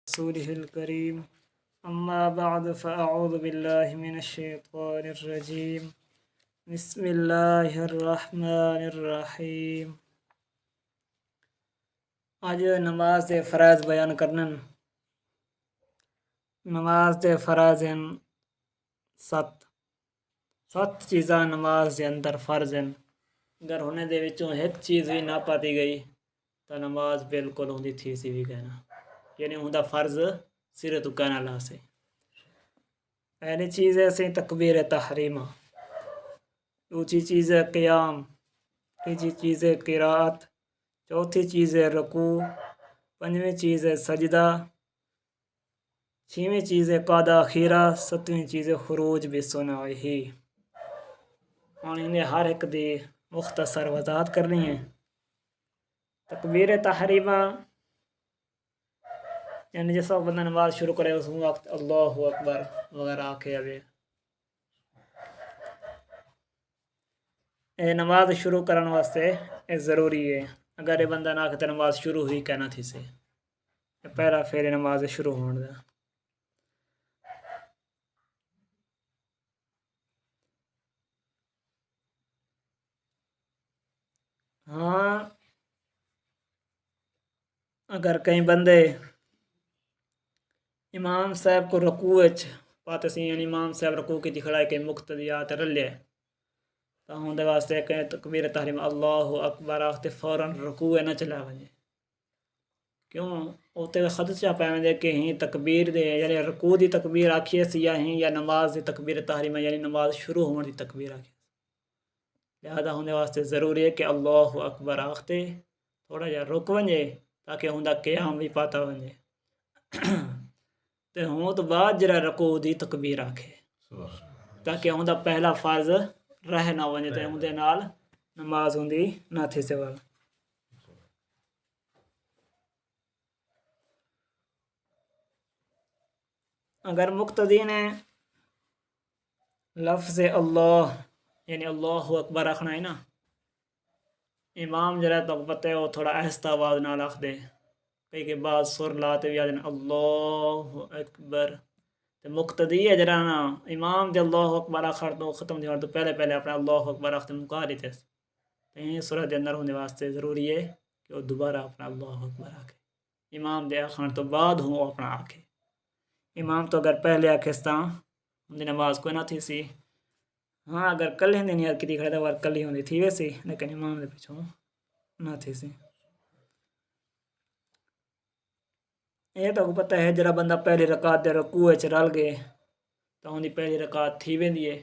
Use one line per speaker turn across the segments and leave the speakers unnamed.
رسوله الكريم أما بعد فأعوذ بالله من الشيطان الرجيم بسم الله الرحمن الرحیم۔ آج نماز دے فرائض بیان کرنن۔ نماز دے فرائض ہیں سات چیزاں نماز دے اندر فرض ہیں۔ اگر ہونے دے وچوں ایک چیز بھی نہ پاتی گئی تو نماز بالکل ہوندی تھی سی بھی کہنا، یعنی ہوندا فرض سرے تو کہنا لا سے۔ پہلی چیز ہے سی تکبیر تحریمہ، دوسری چیز ہے قیام، تیسری چیز ہے قراءت، چوتھی چیز ہے رکوع، پنجویں چیز ہے سجدہ، چھویں چیز ہے قعدہ اخیرہ، ستویں چیز ہے خروج بسنعہ۔ ہن انہیں ہر ایک دی مختصر وضاحت کرنی ہے۔ تکبیر تحریمہ یعنی جس وقت بندہ نماز شروع کرے اس وقت اللہ اکبر وغیرہ آکھے ابے اے نماز شروع کرنے واسطے اے ضروری ہے۔ اگر یہ بندہ نہ آکھے تو نماز شروع ہی کہنا تھی سے، پہلا پھر نماز شروع ہونے دا۔ ہاں اگر کئی بندے امام صاحب کو رکوع پاتے سی، یعنی امام صاحب رکوع کی کھڑائی کے مقتدیات رلے تو ہوں دے واسطے کہ تکبیر تحریم اللہ اکبر آختے فوراً رکوع نہ چلا ونجے، کیوں اوتے خدشہ پہ وندے کہ ہی تکبیر دے یعنی رکوع دی تکبیر آکھیے سی یا نماز دی تکبیر تحریمہ یعنی نماز شروع ہونے دی تکبیر آکھیے، لہذا ہونے واسطے ضروری ہے کہ اللہ اکبر آختے تھوڑا جا رک ونجے تاکہ ہوندا قیام بھی پاتا ونجے تے ہوں تو بعد جرا رکوع دی تکبیر آکھے تاکہ ہوندا پہلا فرض رہ نہ ونجے تے ہوندے نال نماز ہوندی نہ تھی سوال۔ اگر مقتدی نے لفظ اللہ یعنی اللہ اکبر آخنا ہے نا، امام جرا تو پتہ ہے وہ تھوڑا آہستہ آواز نال آکھ دے، کئی کے بعد سر لاتے بھی آجن اللہ اکبر، تے مقتدی ہے جرا نا امام دے اللہ اکبر آخر تو ختم دی تو پہلے اپنا اللہ اکبر آختے مکا لیتے ہیں، تو یہ صورت دے اندر ہونے واسطے ضروری ہے کہ وہ دوبارہ اپنا اللہ اکبر آکھے، امام دے آخر تو بعد ہوں اپنا آکھے۔ امام تو اگر پہلے آکھستا دی نماز کوئی نہ تھی سی، ہاں اگر کل ہی نہیں یاد کی کھڑے تو کل ہی ہوندی تھی ویسی، لیکن امام دے پیچھوں نہ تھی سی۔ یہ تو پتہ ہے جرا بندہ پہلی رکعت دے رکوع وچ رل گئے تو ہوندی پہلی رکعت تھی ویندی ہے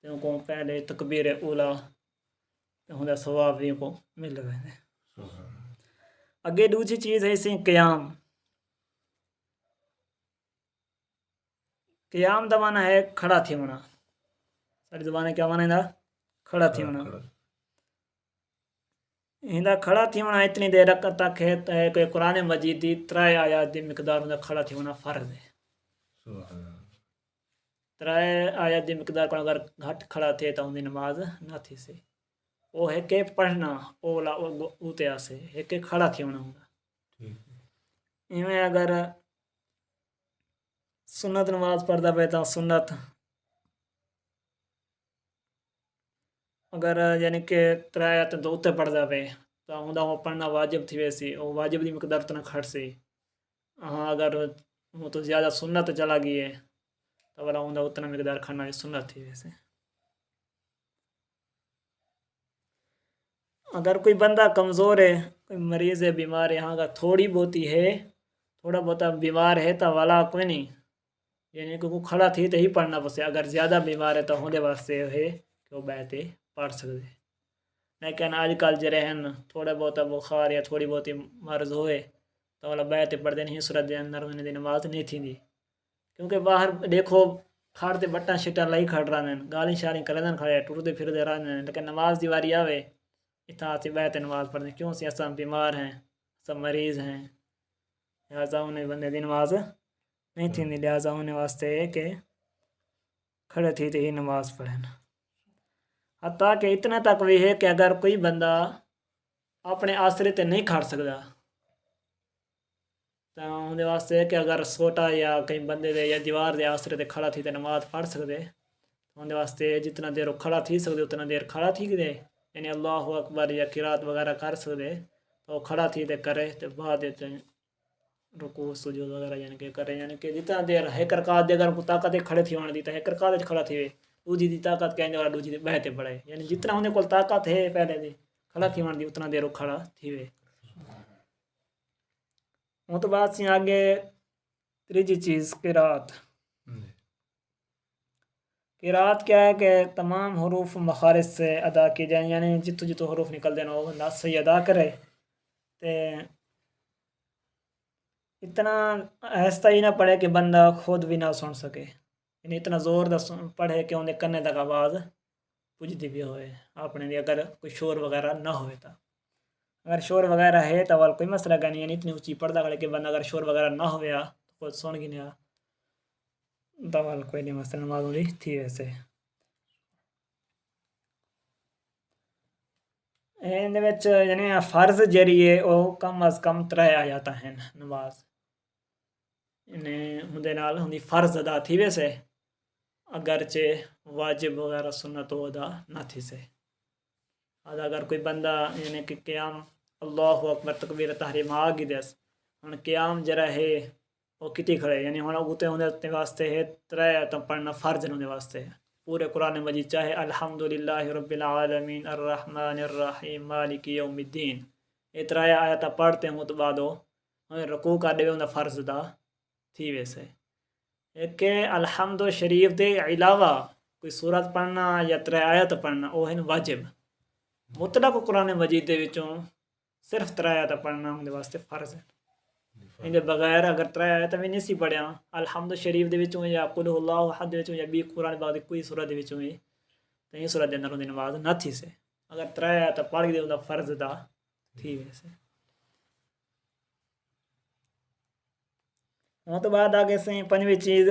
تے کو پہلے تکبیر اولا تے ہوندا ثواب بھی کو مل ویندے۔ اگے دوسری چیز ہے سی قیام۔ قیام دا معنی ہے کھڑا تھی ہونا، ساری زبانیں کیا معنی ہے کھڑا تھی ہونا۔ ہندا کھڑا تھی ہونا اتنی دیر تک ہے کہ قرآن مجید دی 3 آیات دی مقدار ہوندا کھڑا تھی ہونا فرض ہے۔ 3 آیات دی مقدار کو اگر گھٹ کھڑا تھے تو ہوندی نماز نہ تھی سے، وہ ہے کہ پڑھنا اولا اوتے آسے ہے کہ کھڑا تھی ہونا ہوندا۔ ایویں اگر سنت نماز پڑھدا پے تو سنت اگر یعنی کہ 3 آیات تو اوتے پڑھدا پے تو ہوندا وہ پڑھنا واجب تھی ویسی، وہ واجب دی مقدار تو نہ کھڑ سی۔ ہاں اگر وہ تو زیادہ سنت چلا گئی ہے تو والا ہوندا اتنا مقدار کھڑنا بھی سنت تھی ویسے۔ اگر کوئی بندہ کمزور ہے، کوئی مریض ہے، بیمار ہے، ہاں اگر تھوڑی بہتی ہے تھوڑا بہت بیمار ہے تو والا کوئی نہیں، یعنی کہ وہ کھڑا تھی تو ہی پڑھنا پسے، اگر زیادہ بیمار ہے تو ہوندے واسطے ہے کہ وہ بیٹھے پڑھ سکتے۔ لیکن آج کل جڑے ہیں تھوڑا بہت بخار یا تھوڑی بہت مرض ہوئے تو والا بیٹھے پڑھتے نہیں، صورت دے اندر انہیں دی نماز نہیں تھی دی، کیونکہ باہر دیکھو کھڑتے بٹاں شٹاں لائی کھڑ رہے ہیں، گالی شالی کردن کھڑے ٹرتے پھرتے رہے ہیں، لیکن نماز دی واری آوے اتنا سے بیٹھے نماز پڑھنے، کیوں سی اساں بیمار ہیں، اساں مریض ہیں، لہٰذا انہیں بندے دی نماز نہیں تھی، لہٰذا انہیں واسطے ہے کہ کھڑے تھی تو ہی نماز پڑھیں۔ حتیٰ کہ اتنا تک بھی ہے کہ اگر کوئی بندہ اپنے آسرے تے نہیں کھڑ سکتا تو اندر واسطے کہ اگر سوٹا یا کئی بندے دے یا دیوار دے آسرے تے کھڑا تھی تے نماز پڑھ سکتے، اندر واسطے جتنا دیر وہ کھڑا تھی سکتے اتنا دیر کھڑا تھی دے، یعنی اللہ اکبر یا قرات وغیرہ کر سکتے تو کھڑا تھی تے کرے تے بعد رکوع سجود وغیرہ یعنی کہ کرے، یعنی کہ جتنا دیر ایک رکعت دے اگر کو طاقت کھڑے تھی ہونے دی تو ایک رکعت کھڑا تھی وے، دوجی دی طاقت کہیں اور دوجی دی بہتے پڑے، یعنی جتنا انہیں کول طاقت ہے پہلے دی کھڑا تھی ہونے دی اتنا دیر وہ کھڑا تھی وے۔ وہ تو بات سی آگے تیجی چیز قرات۔ قرات کیا ہے کہ تمام حروف مخارج سے ادا کی جائیں، یعنی جتو جتو حروف نکل دینا وہ بندہ صحیح ادا کرے، تے اتنا آہستہ ہی نہ پڑھے کہ بندہ خود بھی نہ سن سکے، یعنی اتنا زور دا پڑھے کہ انہیں کنے تک آواز پجتی بھی ہوئے اپنے لیے، اگر کوئی شور وغیرہ نہ ہوئے تا، اگر شور وغیرہ ہے تو وال کوئی مسئلہ کا نہیں، یعنی اتنی اونچی پڑھتا کرے کہ بندہ اگر شور وغیرہ نہ ہوئے تو خود سن گی نہیں تو وال کوئی نہیں مسئلہ نماز ہوئی تھی ویسے۔ یعنی فرض جری ہے وہ کم از کم 3 آیات ہیں نماز، یعنی ہندے نال ہندی فرض ادا تھی ویسے، اگرچہ واجب وغیرہ سنت وہ ادا نہ تھی سے۔ اگر کوئی بندہ یعنی کہ قیام اللہ اکبر تکبیر تحریم آ گئی دس ہن قیام جرا ہے وہ کتی کھڑے، یعنی ہن اوتے ہوندے واسطے ہے 3 آیتاں پڑھنا فرض ہونے واسطے ہے۔ پورے قرآن مجید چاہے الحمدللہ رب العالمین الرحمن الرحیم مالک یوم الدین یہ 3 آیتاں پڑھتے ہوں تو بعد وہ رکوع کر دے انہاں فرض ادا تھی ویسے۔ ایک کہ الحمد شریف دے علاوہ کوئی سورت پڑھنا یا 3 آیت پڑھنا وہ ہے واجب، مطلق قرآن مجید دے وچوں صرف 3 آیت پڑھنا اندے واسطے فرض ہے، اندے بغیر اگر 3 آیت بھی نہیں سی پڑھیا الحمد شریف دے وچوں یا قل هو اللہ احد دے وچوں یا بھی قرآن پاک دی کوئی سورت دے وچوں ہی تو یہ سورت دے اندر اندی نماز نہ تھی سے، اگر 3 آیت پڑھ کے اندا فرض ادا تھی ویسے۔ وہ تو بعد آگے سے 5ویں چیز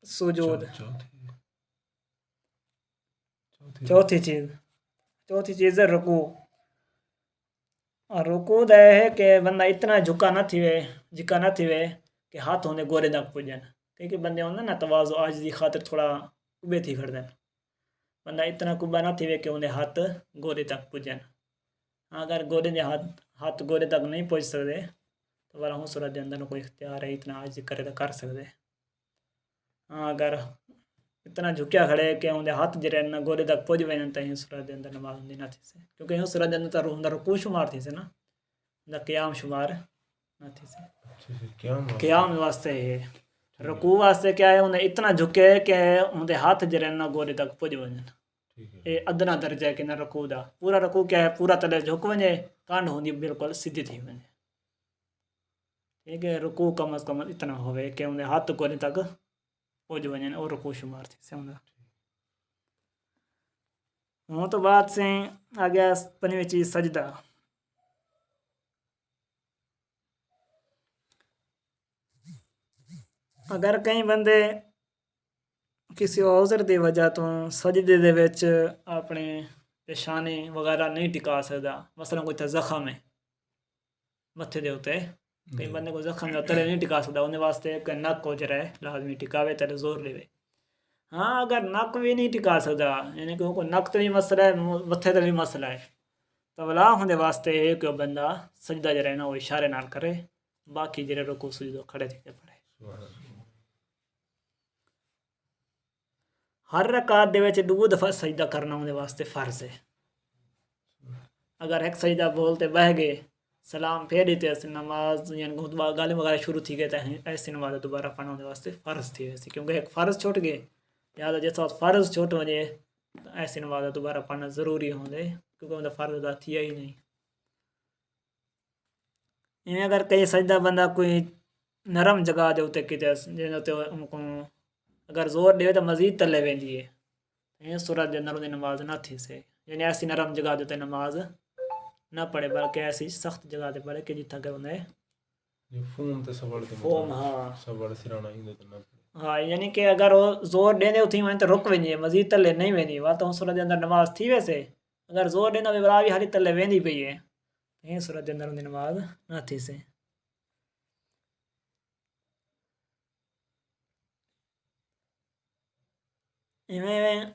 سجود، چوتھی چیز ہے رکوع۔ اور رکوع دا ہے کہ بندہ اتنا جھکا نہ تھی وے کہ ہاتھ ہونے گورے تک پجن، کیونکہ بندے ہوندے نا تواضع عاجزی خاطر تھوڑا کبے تھی کھڑ دین، بندہ اتنا کبا نہ تھی وے کہ انہیں ہاتھ گورے تک پجن، اگر گورے دے ہاتھ گورے تک نہیں پہنچ سکتے تو والا ہوں سورت دے اندر کوئی اختیار ہے اتنا عاجزی کرے تو کر سکتے، اگر اتنا جھکیا کھڑے کہ انہیں ہاتھ جرے نہ گورے تک پہنچ وے تو یہ سورت دے اندر نماز ہوندی نہ تھی سے، کیونکہ یہ سورت دے اندر تو روح رکوع شمار تھی سے نا، قیام شمار نہ تھی سے، قیام واسطے ہے، رکوع واسطے کیا ہے انہیں اتنا جھکے کہ انہیں ہاتھ جرے نہ گورے تک پہنچ ونجن، یہ ادنا درجہ ہے کہ نہ رکوع دا، پورا رکوع کیا ہے پورا تلے جھک ونجے کانڈ ہوندی بالکل سیدھی تھی ونجے، ٹھیک ہے، رکوع کم از کم اتنا ہوئے کہ انہیں ہاتھ گورے تک پہنچ ونجن اور رکوع شمار تھی سے ہوندا۔ وہ تو بعد سے آگیا 5ویں چیز سجدہ۔ اگر کئی بندے کسی عذر دی وجہ تو سجدے دے وچ اپنے پیشانی وغیرہ نہیں ٹکا سکتا، مثلا کوئی تے زخم ہے متھے دے اوتے، کئی بندے کو زخم ہے تلے نہیں ٹکا سکتا، انہیں واسطے کہ نک ہو جرے لازمی ٹکاوے تلے زور لے۔ ہاں اگر نک بھی نہیں ٹکا سکتا یعنی کہ کوئی نک تے بھی مسئلہ ہے متھے تے بھی مسئلہ ہے تو ولا ہوندے واسطے ہے کہ بندہ سجدہ جرے نا وہ اشارے نال کرے، باقی جرے رکوع سجود کھڑے تھی پڑھے۔ ہر رکعت دے وچ 2 دفعہ سجدہ کرنا ہوندے واسطے فرض ہے، اگر ایک سجدہ بولتے بہ گئے سلام پھیر دیتے ایسی نماز یعنی گل وغیرہ شروع تھی گئے تو ایسی نماز دوبارہ پڑھنا ہوندے واسطے فرض تھی ویسی، کیونکہ ایک فرض چھوٹ گئے لہٰذا جس وقت فرض چھوٹ وجے تو ایسی نماز دوبارہ پڑھنا ضروری ہوندے کیونکہ انہیں فرض ادا تھیا ہی نہیں۔ ایویں اگر کئی سجدہ بندہ کوئی نرم جگہ دے اتنے کتے اگر زور دے تو مزید تلے ویندی ہے، یہ صورت دے اندر انہیں نماز نہ تھی سے، یعنی ایسی نرم جگہ دے نماز نہ پڑھے بلکہ ایسی سخت جگہ دے پڑھے کہ جتھا کہ انہیں فوم ہاں یعنی کہ اگر وہ زور دینے اتھی وہیں تو رک ویندی ہے مزید تلے نہیں ویندی، وا تو صورت دے اندر نماز تھی ویسے، اگر زور دینا بھی حالی تلے ویندی پئی ہے یہ صورت دے اندر انہیں نماز نہ تھی سے۔ ایویں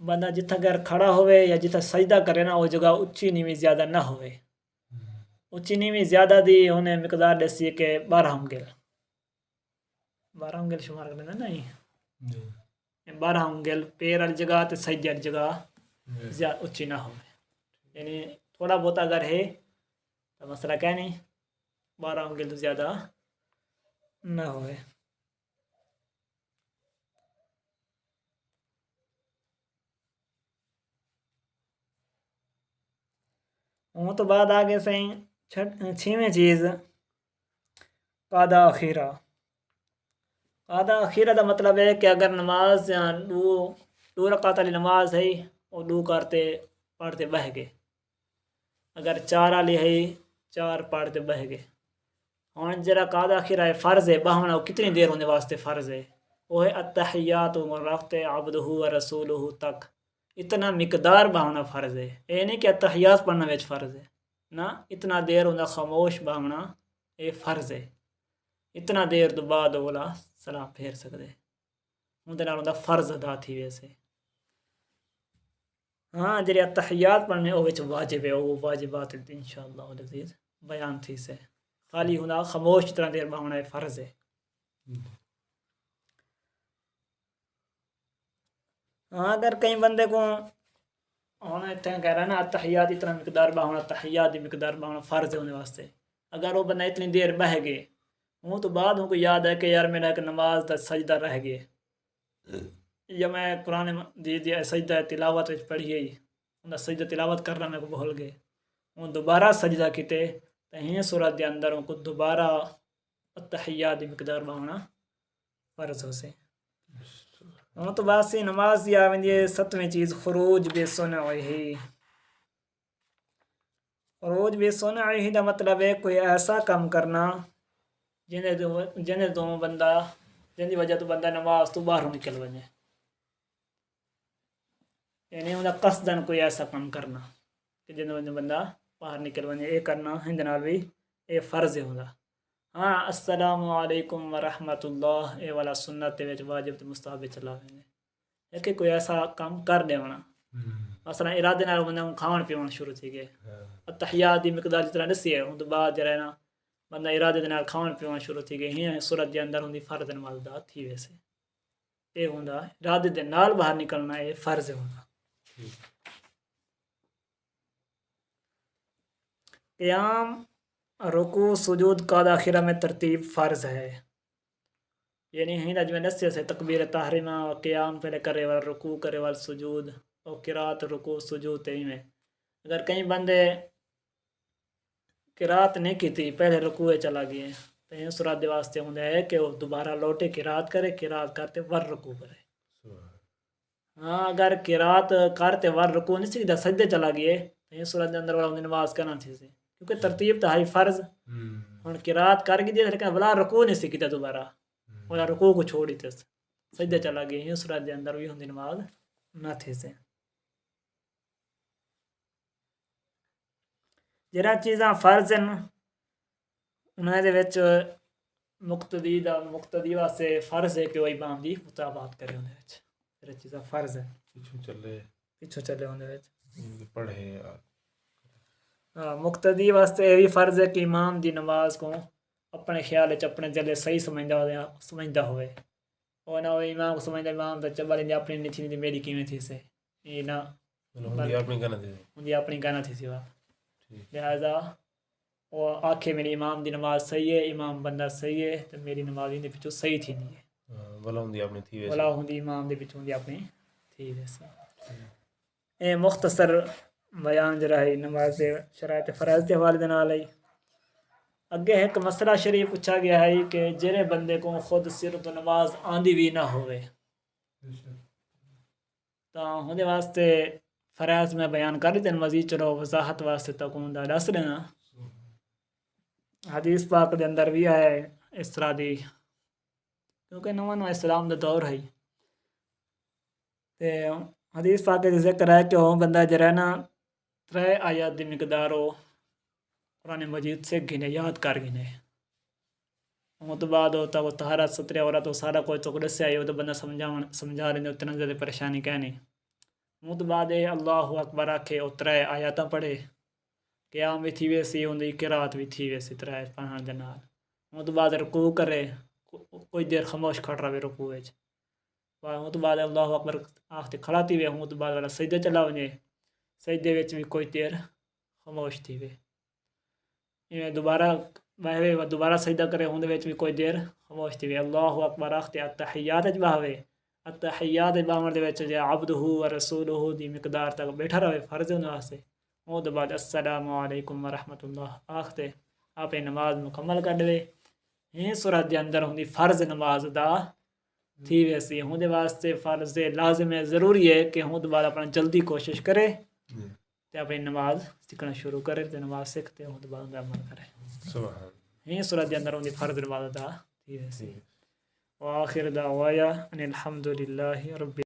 بندہ جتھا اگر کھڑا ہوئے یا جتھا سجدہ کرے نا وہ جگہ اچھی نیوی زیادہ نہ ہوئے، اچھی نیوی زیادہ دی انہیں مقدار دسی کہ 12 انگل شمار کرنا نہیں 12 انگل پیر والی جگہ تے سجدے والی جگہ زیادہ اچھی نہ ہوئے، یعنی تھوڑا بہت اگر ہے تو مسئلہ کیا نہیں 12 انگل تو زیادہ نہ ہوئے۔ ہوں تو بعد آگے سہیں 6ویں چیز قادہ اخیرہ۔ قادہ اخیرہ دا مطلب ہے کہ اگر نماز دو رکعت والی نماز ہے وہ 2 کرتے پڑھتے بہ گئے، اگر 4 والی ہے 4 پڑھتے بہ گئے۔ ہوں جرا قادہ اخیرہ ہے فرض ہے بہنا وہ کتنی دیر ہونے واسطے فرض ہے، وہ ہے التحیات ورفع عبدہ ورسولہ تک، اتنا مقدار بہنا فرض ہے، یہ نہیں کہ التحیات پڑھنا وچ فرض ہے، نہ اتنا دیر ہونا خاموش بہنا یہ فرض ہے، اتنا دیر تو بعد اولا سلام پھیر سکتے اندر نال فرض ادا تھی ویسے۔ ہاں جی التحیات پڑھنے وہ واجب ہے، وہ واجبات انشاءاللہ العزیز بیان تھی سے، خالی ہونا خاموش اتنا دیر بہنا فرض ہے۔ ہاں اگر کئی بندے کو ہونا اتنا کہہ رہا ہے نا التحیات اتنا مقدار بہنا تحیات دی مقدار بہنا فرض ہے ہونے واسطے، اگر وہ بندہ اتنی دیر بہ گئے ہوں تو بعد ہوں کو یاد ہے کہ یار میرا ایک نماز دا سجدہ رہ گئے یا میں قرآن دی سجدہ تلاوت پڑھی گئی انہیں سجدہ تلاوت کرنا میں کو بھول گئے ہوں دوبارہ سجدہ کیتے تو ہی صورت دے اندر ان کو دوبارہ التحیات دی مقدار بہنا فرض ہو سے۔ ہوں تو بس نماز دی آویں 7ویں چیز خروج بے سنعہ۔ خروج بے سنعہ دا مطلب ہے کوئی ایسا کام کرنا جن دی وجہ تو بندہ نماز تو باہر نکل ونجے، یعنی انہیں قصدن کوئی ایسا کام کرنا کہ جن وجہ بندہ باہر نکل ونجے، یہ کرنا ہند نال بھی یہ فرض ہوندا۔ ہاں السلام علیکم ورحمۃ اللہ اے والا سنت وچ واجب تے مستحب چلا ویندے، ہے کہ کوئی ایسا کام کر دیونا مثلا ارادے نال بندہ کھاون پیون شروع تھی گئے التحیات دی مقدار جتنا دسی ہے ہوں تو بعد جڑا نا بندہ ارادے دے نال کھاون پیون شروع تھی گئے ہی صورت دے اندر ہوندی فرض نماز دا تھی ویسے یہ ہوندا ارادے دے نال باہر نکلنا یہ فرض ہوندا۔ قیام رکوع سجود قادہ اخیرہ میں ترتیب فرض ہے، یعنی ہند اج میں دسیا سے تکبیر تحریمہ و قیام پہلے کرے وال رکوع کرے وال سجود اور قرات رکوع سجود تے میں اگر کئی بندے قرات نہیں کی تھی پہلے رکوع چلا گئے تو یہ صورت دے واسطے ہوندا ہے کہ وہ دوبارہ لوٹے قرات کرے قرات کرتے ور رکوع کرے۔ ہاں اگر قرات کرتے ور رکوع نہیں سیدھا سجدے چلا گئے تو یہ صورت دے اندر والا نماز کرنا تھی سے کیونکہ ترتیب تو ہے فرض ہن قرات کر گئی لیکن بلا رکوع نہیں سی کیتا دوبارہ والا رکوع کو چھوڑی تے سجدے چلا گئے یہ صورت دے اندر بھی ہوندی نماز نہ تھی سے۔ جہاں چیزاں فرض ہیں انہاں دے وچ مقتدی واسطے فرض ہے کہ وہ امام دی مطابقت کرے انہاں وچ جہاں چیزاں فرض ہیں پیچھے چلے انہاں وچ پڑھے۔ ہاں مقتدی واسطے یہ بھی فرض ہے کہ امام دی نماز کو اپنے خیال وچ اپنے دل سہی سمجھدا ہوئے اور نہ امام کو سمجھدا امام تے چبل دی اپنی نہیں تھی میری کیویں تھی سے یہ نہ ہوندی اپنی کہنا تھی سی لہذا وہ آکھے میری امام دی نماز صحیح ہے امام بندہ صحیح ہے تو میری نماز ان پچھوں صحیح تھی نہیں ہے بلا ہوندی امام دے پچھوں دی اپنی تھی ویسے۔ اے مختصر بیان جڑا ہے نماز دے شرائط فرائض دے حوالے دے نال ہے۔ اگے ایک مسئلہ شریف پوچھا گیا ہے کہ جہے بندے کو خود صرف نماز آندی بھی نہ ہوئے تو ہوندے واسطے فرائض میں بیان کر دیتے ہیں مزید چلو وضاحت واسطے تک ہوں دس لینا حدیث پاک دے اندر بھی ہے اس طرح دی کیونکہ نواں اسلام دا دور ہے تے حدیث پاک دے ذکر ہے کہ وہ بندہ جڑا نا 3 آیات دی مقدار ہو قرآن مجید سے گنے یاد کر گنے وہ تو بعد ہوتا وہ طہارت سترے ہو رہا تو سارا کوئی تو دسیا ہی وہ تو بندہ سمجھا رہے اتنا زیادہ پریشانی کہنی وہ تو بعد اللہ اکبر آکھے اترائے آیاتاں پڑھے قیام بھی تھی ویسی ہوں قرات بھی تھی ویسی ترائے پڑھن دے نال وہ تو بعد رکوع کرے کوئی دیر خاموش کھڑ رہے رکوع وچ وہ تو بعد اللہ اکبر آختے کھڑا تھی وے وہ تو بعد والا سجدے چلا ونجے سجدے وچ بھی کوئی دیر خاموش تھی وے دوبارہ دوبارہ سجدہ کرے اون وچ بھی کوئی دیر خاموش تھی وے اللہ اکبر آختے التحیات وچ باوے التحیات باون دے وچ جے عبدہ و رسولہ دی مقدار تک بیٹھا رہے فرض ہونے واسطے وہ تو بعد السلام علیکم ورحمۃ اللہ آختے آپ نماز مکمل کر دے یہ صورت دے اندر ہوندی فرض نماز دا تھی ویسی ہوں دے واسطے فرض لازم ہے ضروری ہے کہ ہوں بعد اپنا جلدی کوشش کرے تے اپنی نماز سیکھنا شروع کرے تے نماز سیکھتے ہوں بعد عمل کرے یہ صورت دے اندر ہوندی فرض نماز دا تھی ویسی وآخر دعوایا ان الحمد للہ رب